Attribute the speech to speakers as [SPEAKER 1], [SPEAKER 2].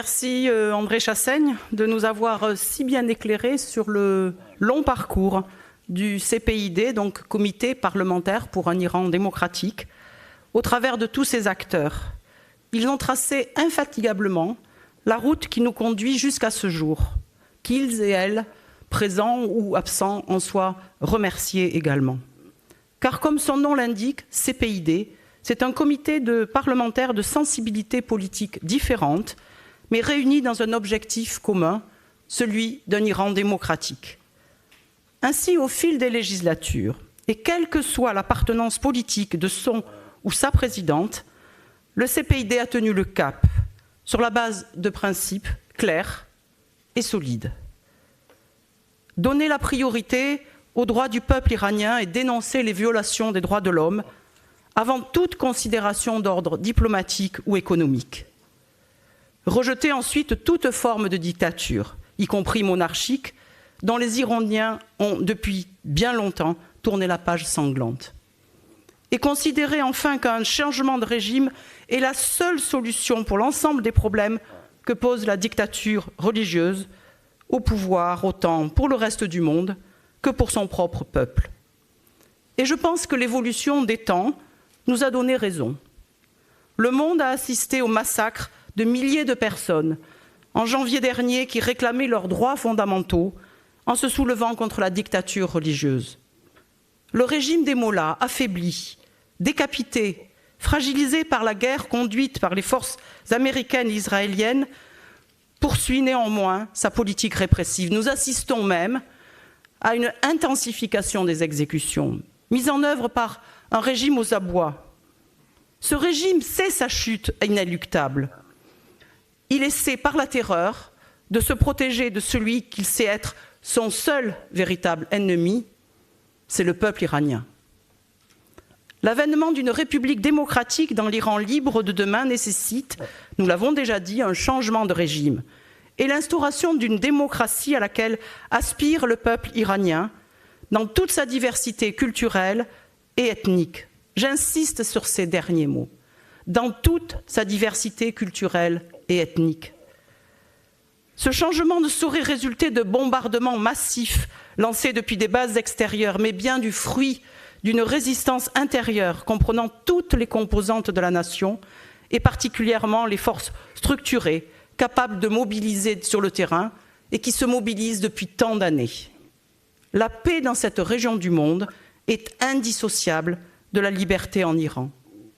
[SPEAKER 1] Merci André Chassaigne de nous avoir si bien éclairé sur le long parcours du CPID, donc Comité parlementaire pour un Iran démocratique, au travers de tous ses acteurs. Ils ont tracé infatigablement la route qui nous conduit jusqu'à ce jour, qu'ils et elles, présents ou absents, en soient remerciés également. Car comme son nom l'indique, CPID, c'est un comité de parlementaires de sensibilités politiques différentes, mais réunis dans un objectif commun, celui d'un Iran démocratique. Ainsi, au fil des législatures, et quelle que soit l'appartenance politique de son ou sa présidente, le CPID a tenu le cap, sur la base de principes clairs et solides. Donner la priorité aux droits du peuple iranien et dénoncer les violations des droits de l'homme avant toute considération d'ordre diplomatique ou économique. Rejeter ensuite toute forme de dictature, y compris monarchique, dont les Iraniens ont depuis bien longtemps tourné la page sanglante. Et considérer enfin qu'un changement de régime est la seule solution pour l'ensemble des problèmes que pose la dictature religieuse au pouvoir, autant pour le reste du monde que pour son propre peuple. Et je pense que l'évolution des temps nous a donné raison. Le monde a assisté au massacre de milliers de personnes en janvier dernier qui réclamaient leurs droits fondamentaux en se soulevant contre la dictature religieuse. Le régime des mollahs, affaibli, décapité, fragilisé par la guerre conduite par les forces américaines et israéliennes, poursuit néanmoins sa politique répressive. Nous assistons même à une intensification des exécutions, mise en œuvre par un régime aux abois. Ce régime sait sa chute inéluctable. Il essaie par la terreur de se protéger de celui qu'il sait être son seul véritable ennemi, c'est le peuple iranien. L'avènement d'une république démocratique dans l'Iran libre de demain nécessite, nous l'avons déjà dit, un changement de régime et l'instauration d'une démocratie à laquelle aspire le peuple iranien dans toute sa diversité culturelle et ethnique. J'insiste sur ces derniers mots. Dans toute sa diversité culturelle et ethnique. Ce changement ne saurait résulter de bombardements massifs lancés depuis des bases extérieures, mais bien du fruit d'une résistance intérieure comprenant toutes les composantes de la nation et particulièrement les forces structurées capables de mobiliser sur le terrain et qui se mobilisent depuis tant d'années. La paix dans cette région du monde est indissociable de la liberté en Iran.